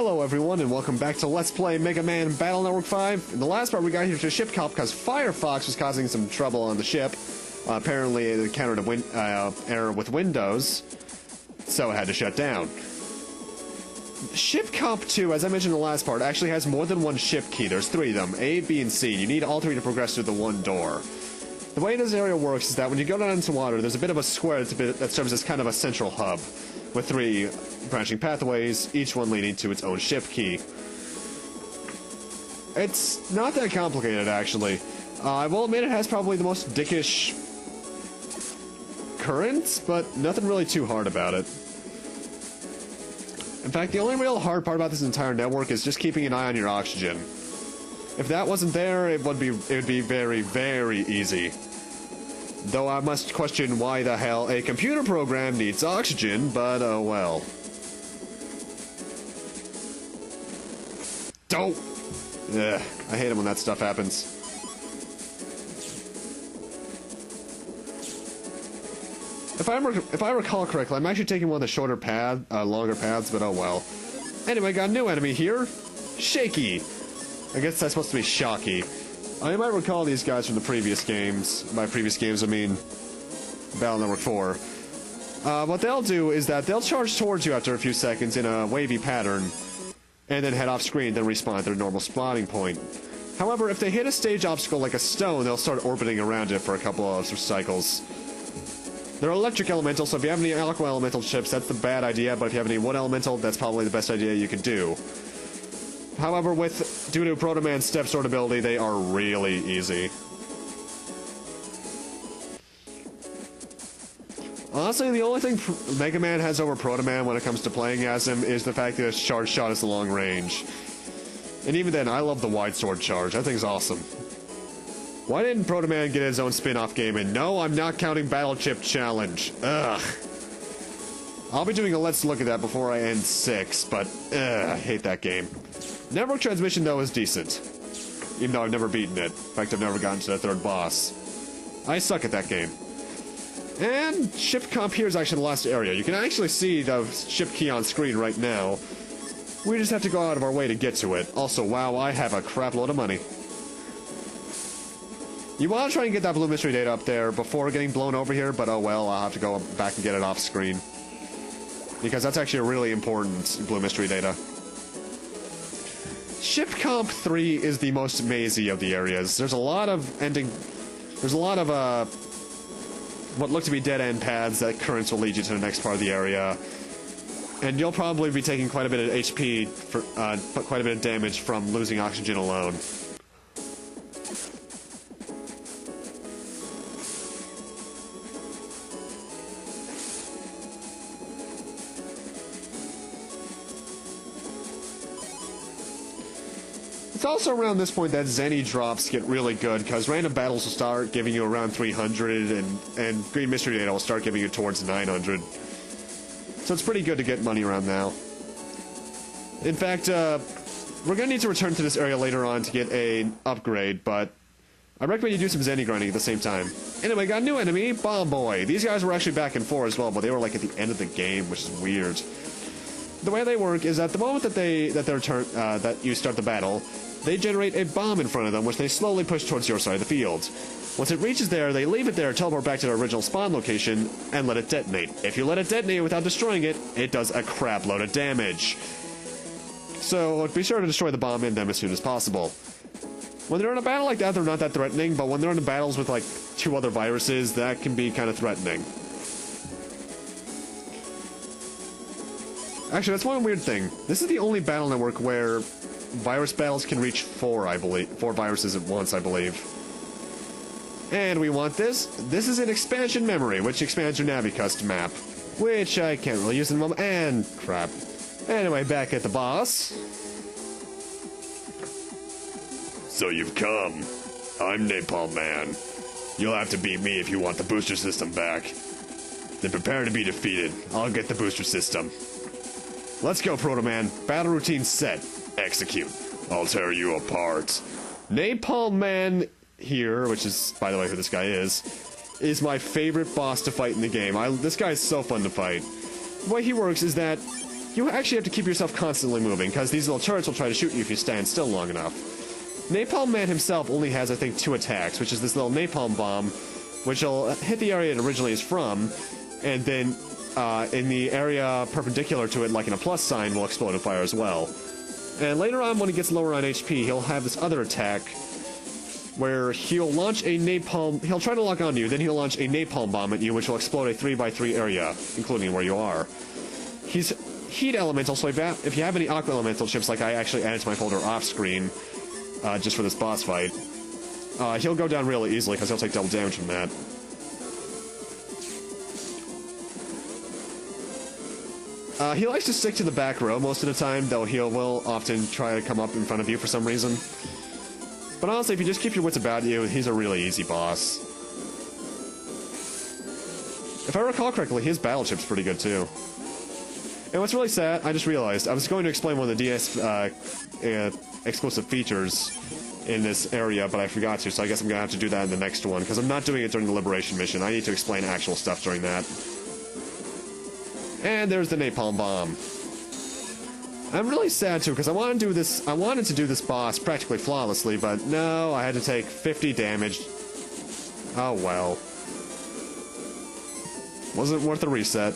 Hello everyone, and welcome back to Let's Play Megaman Battle Network 5. In the last part, we got here to ShipComp because Fyrefox was causing some trouble on the ship. Apparently, it encountered a error with Windows, so it had to shut down. ShipComp 2, as I mentioned in the last part, actually has more than one ship key. There's three of them, A, B, and C. You need all three to progress through the one door. The way this area works is that when you go down into water, there's a bit of a square that serves as kind of a central hub, with three branching pathways, each one leading to its own ship key. It's not that complicated, actually. I will admit it has probably the most dickish currents, but nothing really too hard about it. In fact, the only real hard part about this entire network is just keeping an eye on your oxygen. If that wasn't there, it would be very, very easy. Though I must question why the hell a computer program needs oxygen, but oh well. Don't! Ugh, I hate it when that stuff happens. If I recall correctly, I'm actually taking one of the shorter longer paths, but oh well. Anyway, got a new enemy here. Shaky. I guess that's supposed to be Shocky. I might recall these guys from the previous games. By previous games, I mean Battle Network 4. What they'll do is that they'll charge towards you after a few seconds in a wavy pattern, and then head off screen, then respawn at their normal spawning point. However, if they hit a stage obstacle like a stone, they'll start orbiting around it for a couple of cycles. They're electric elemental, so if you have any Aqua-Elemental Chips, that's the bad idea, but if you have any wood elemental, that's probably the best idea you could do. However, due to Proto Man's step sword ability, they are really easy. Honestly, the only thing Mega Man has over Proto Man when it comes to playing as him is the fact that his charge shot is long range. And even then, I love the wide sword charge. That thing's awesome. Why didn't Proto Man get his own spin-off game? And no, I'm not counting Battle Chip Challenge. Ugh. I'll be doing a Let's Look at that before I end 6, but I hate that game. Network Transmission, though, is decent. Even though I've never beaten it. In fact, I've never gotten to the third boss. I suck at that game. And ShipComp here is actually the last area. You can actually see the ship key on screen right now. We just have to go out of our way to get to it. Also, wow, I have a crap load of money. You want to try and get that blue mystery data up there before getting blown over here, but oh well, I'll have to go back and get it off screen. Because that's actually a really important blue mystery data. ShipComp 3 is the most mazy of the areas. There's a lot of what look to be dead-end paths that currents will lead you to the next part of the area. And you'll probably be taking quite a bit of HP, quite a bit of damage from losing oxygen alone. It's also around this point that Zenny drops get really good, because random battles will start giving you around 300, and Green Mystery Data will start giving you towards 900. So it's pretty good to get money around now. In fact, we're going to need to return to this area later on to get an upgrade, but I recommend you do some Zenny grinding at the same time. Anyway, got a new enemy, Bomb Boy. These guys were actually back in 4 as well, but they were like at the end of the game, which is weird. The way they work is at the moment that you start the battle, they generate a bomb in front of them, which they slowly push towards your side of the field. Once it reaches there, they leave it there, teleport back to their original spawn location, and let it detonate. If you let it detonate without destroying it, it does a crap load of damage. So be sure to destroy the bomb in them as soon as possible. When they're in a battle like that, they're not that threatening, but when they're in battles with like 2 other viruses, that can be kind of threatening. Actually, that's one weird thing. This is the only battle network where virus battles can reach 4, I believe. 4 viruses at once, I believe. And we want this. This is an expansion memory, which expands your Navicust map. Which I can't really use in a moment. And crap. Anyway, back at the boss. So you've come. I'm Napalmman. You'll have to beat me if you want the booster system back. Then prepare to be defeated. I'll get the booster system. Let's go, Proto Man. Battle routine set. Execute. I'll tear you apart. Napalmman here, which is, by the way, who this guy is my favorite boss to fight in the game. This guy is so fun to fight. The way he works is that you actually have to keep yourself constantly moving, because these little turrets will try to shoot you if you stand still long enough. Napalmman himself only has, I think, 2 attacks, which is this little napalm bomb, which will hit the area it originally is from, and then in the area perpendicular to it, like in a plus sign, will explode and fire as well. And later on, when he gets lower on HP, he'll have this other attack where he'll launch a napalm... He'll try to lock onto you, then he'll launch a napalm bomb at you, which will explode a 3x3 area, including where you are. He's heat elemental, so if you have any Aqua-Elemental Chips, like I actually added to my folder off-screen, just for this boss fight, he'll go down really easily, because he'll take double damage from that. He likes to stick to the back row most of the time, though he will often try to come up in front of you for some reason. But honestly, if you just keep your wits about you, he's a really easy boss. If I recall correctly, his battle chip's pretty good too. And what's really sad, I just realized, I was going to explain one of the DS exclusive features in this area, but I forgot to, so I guess I'm going to have to do that in the next one, because I'm not doing it during the Liberation mission. I need to explain actual stuff during that. And there's the napalm bomb. I'm really sad too, because I wanted to do this boss practically flawlessly, but no, I had to take 50 damage. Oh well. Wasn't worth the reset.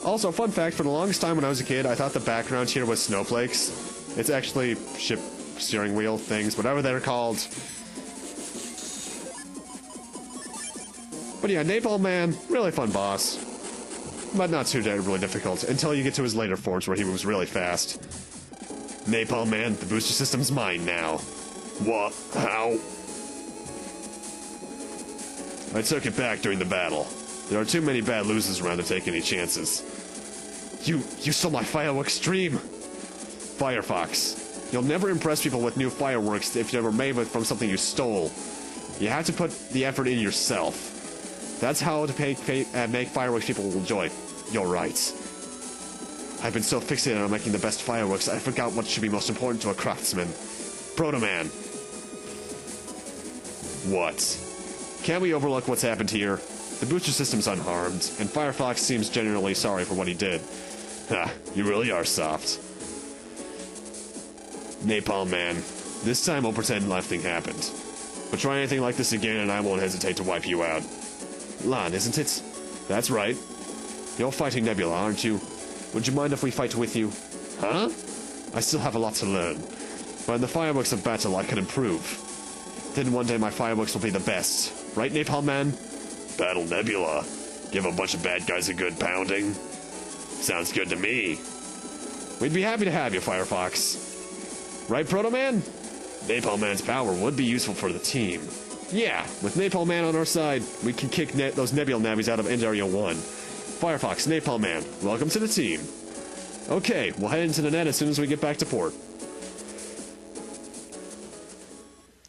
Also, fun fact, for the longest time when I was a kid, I thought the background here was snowflakes. It's actually ship steering wheel things, whatever they're called. But yeah, Napalmman, really fun boss. But not too terribly difficult, until you get to his later forms where he moves really fast. Napalmman, the booster system's mine now. What? How? I took it back during the battle. There are too many bad losers around to take any chances. You stole my fireworks dream! Fyrefox. You'll never impress people with new fireworks if you were made from something you stole. You have to put the effort in yourself. That's how to make fireworks people will enjoy. You're right. I've been so fixated on making the best fireworks, I forgot what should be most important to a craftsman. Proto-Man. What? Can't we overlook what's happened here? The booster system's unharmed, and Fyrefox seems genuinely sorry for what he did. Ha, you really are soft. Napalmman. This time I'll pretend nothing happened. But try anything like this again and I won't hesitate to wipe you out. Lan, isn't it? That's right. You're fighting Nebula, aren't you? Would you mind if we fight with you? Huh? I still have a lot to learn. But in the fireworks of battle, I can improve. Then one day my fireworks will be the best. Right, Napalmman? Battle Nebula? Give a bunch of bad guys a good pounding? Sounds good to me. We'd be happy to have you, Fyrefox. Right, Proto-Man? Napalmman's power would be useful for the team. Yeah, with Napalmman on our side, we can kick those Nebula Nabbies out of End Area 1. Fyrefox, Napalmman, welcome to the team. Okay, we'll head into the net as soon as we get back to port.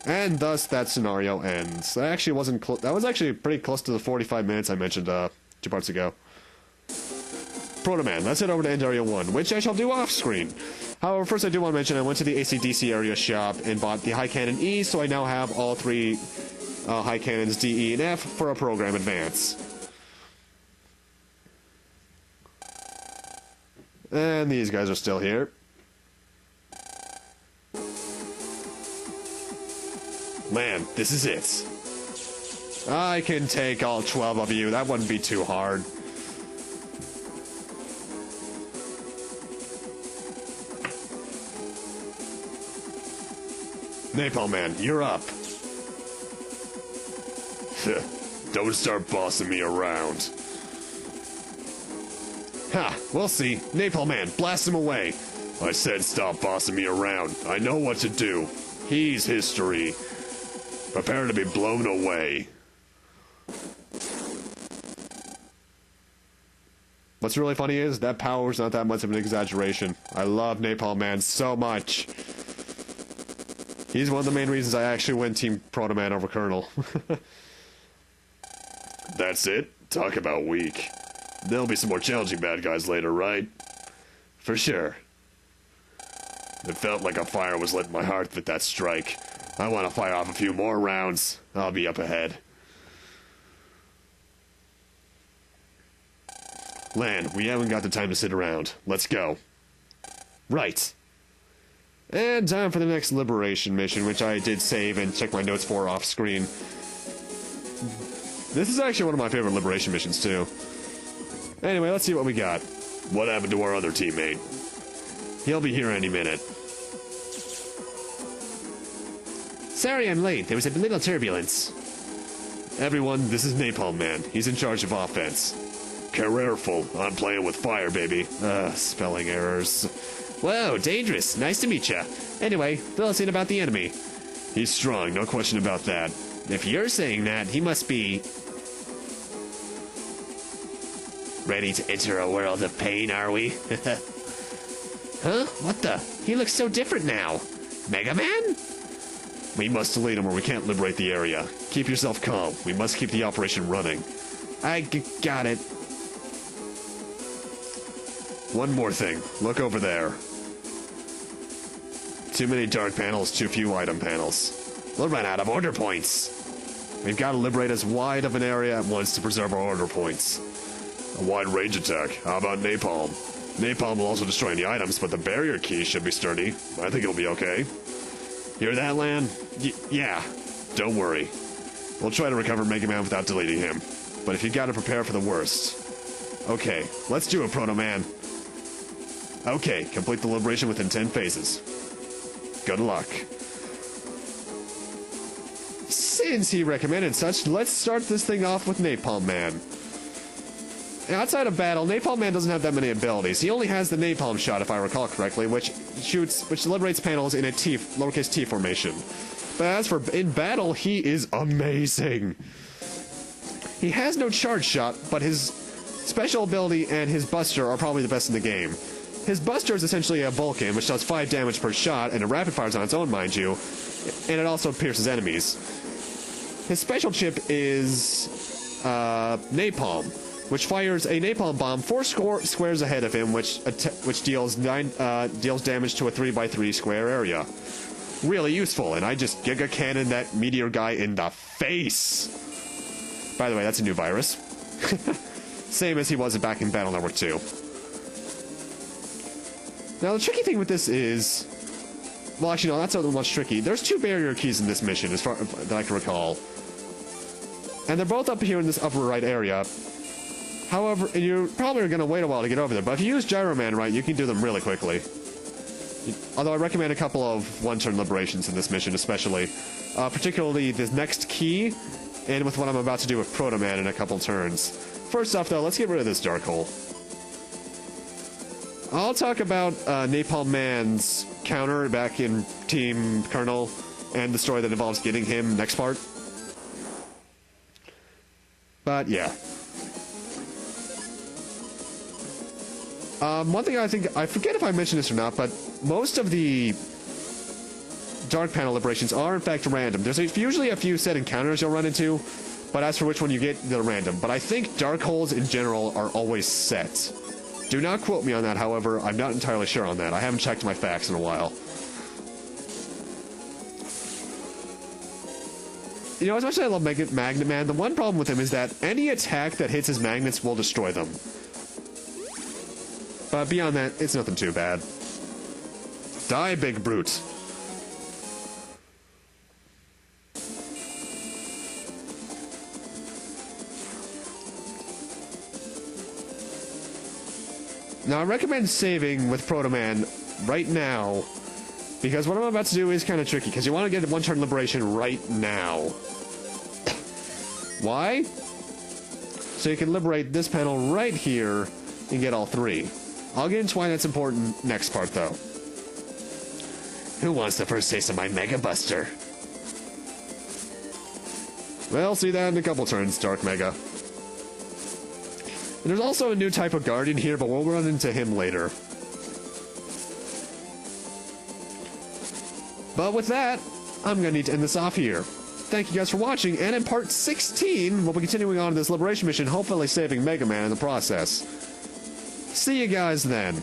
And thus that scenario ends. That actually wasn't that was actually pretty close to the 45 minutes I mentioned 2 parts ago. Proto-Man, let's head over to End Area 1, which I shall do off-screen. However, first I do want to mention I went to the AC/DC area shop and bought the High Cannon E, so I now have all 3 High Cannons D, E, and F for a program advance. And these guys are still here. Man, this is it. I can take all 12 of you. That wouldn't be too hard. Napalmman, you're up. Don't start bossing me around. Ha, we'll see. Napalmman, blast him away. I said stop bossing me around. I know what to do. He's history. Prepare to be blown away. What's really funny is that power's not that much of an exaggeration. I love Napalmman so much. He's one of the main reasons I actually went Team Proto-Man over Colonel. That's it? Talk about weak. There'll be some more challenging bad guys later, right? For sure. It felt like a fire was lit in my heart with that strike. I want to fire off a few more rounds. I'll be up ahead. Lan, we haven't got the time to sit around. Let's go. Right. And time for the next liberation mission, which I did save and check my notes for off screen. This is actually one of my favorite liberation missions, too. Anyway, let's see what we got. What happened to our other teammate? He'll be here any minute. Sorry I'm late. There was a little turbulence. Everyone, this is Napalmman. He's in charge of offense. Careful. I'm playing with fire, baby. Spelling errors. Whoa, dangerous. Nice to meet ya. Anyway, fill us in about the enemy. He's strong, no question about that. If you're saying that, he must be... ready to enter a world of pain, are we? Huh? What the? He looks so different now. Megaman? We must delete him or we can't liberate the area. Keep yourself calm. We must keep the operation running. Got it. One more thing. Look over there. Too many dark panels, too few item panels. We'll run out of order points. We've got to liberate as wide of an area at once to preserve our order points. A wide range attack. How about napalm? Napalm will also destroy any items, but the barrier key should be sturdy. I think it'll be okay. Hear that, Lan? Yeah. Don't worry. We'll try to recover Megaman without deleting him. But if you gotta prepare for the worst. Okay, let's do it, Proto-Man. Okay, complete the liberation within 10 phases. Good luck. Since he recommended such, let's start this thing off with Napalmman. Outside of battle, Napalmman doesn't have that many abilities. He only has the napalm shot, if I recall correctly, which liberates panels in a lowercase t formation. But as for in battle, he is amazing. He has no charge shot, but his special ability and his buster are probably the best in the game. His buster is essentially a Vulcan, which does 5 damage per shot, and it rapid fires on its own, mind you, and it also pierces enemies. His special chip is Napalm, which fires a napalm bomb 4 squares ahead of him, which deals damage to a 3x3 square area. Really useful, and I just Giga Cannon that meteor guy in the face. By the way, that's a new virus. Same as he was back in Battle Network 2. Now, the tricky thing with this is... well, actually, no, that's not much tricky. There's 2 barrier keys in this mission, as far that I can recall. And they're both up here in this upper right area. However, and you're probably going to wait a while to get over there, but if you use Gyroman right, you can do them really quickly. Although I recommend a couple of one-turn liberations in this mission, especially. Particularly this next key, and with what I'm about to do with Proto-Man in a couple turns. First off, though, let's get rid of this dark hole. I'll talk about Napalmman's counter back in Team Colonel and the story that involves getting him next part. But, yeah. One thing I forget if I mentioned this or not, but most of the dark panel liberations are in fact random. There's usually a few set encounters you'll run into, but as for which one you get, they're random. But I think dark holes in general are always set. Do not quote me on that, however. I'm not entirely sure on that. I haven't checked my facts in a while. You know, as much as I love Magnetman, the one problem with him is that any attack that hits his magnets will destroy them. But beyond that, it's nothing too bad. Die, big brute. Now, I recommend saving with Proto-Man right now, because what I'm about to do is kind of tricky, because you want to get one-turn liberation right now. Why? So you can liberate this panel right here and get all 3. I'll get into why that's important next part, though. Who wants the first taste of my Mega Buster? Well, see that in a couple turns, DarkMega. And there's also a new type of Guardian here, but we'll run into him later. But with that, I'm going to need to end this off here. Thank you guys for watching, and in part 16, we'll be continuing on this liberation mission, hopefully saving Megaman in the process. See you guys then.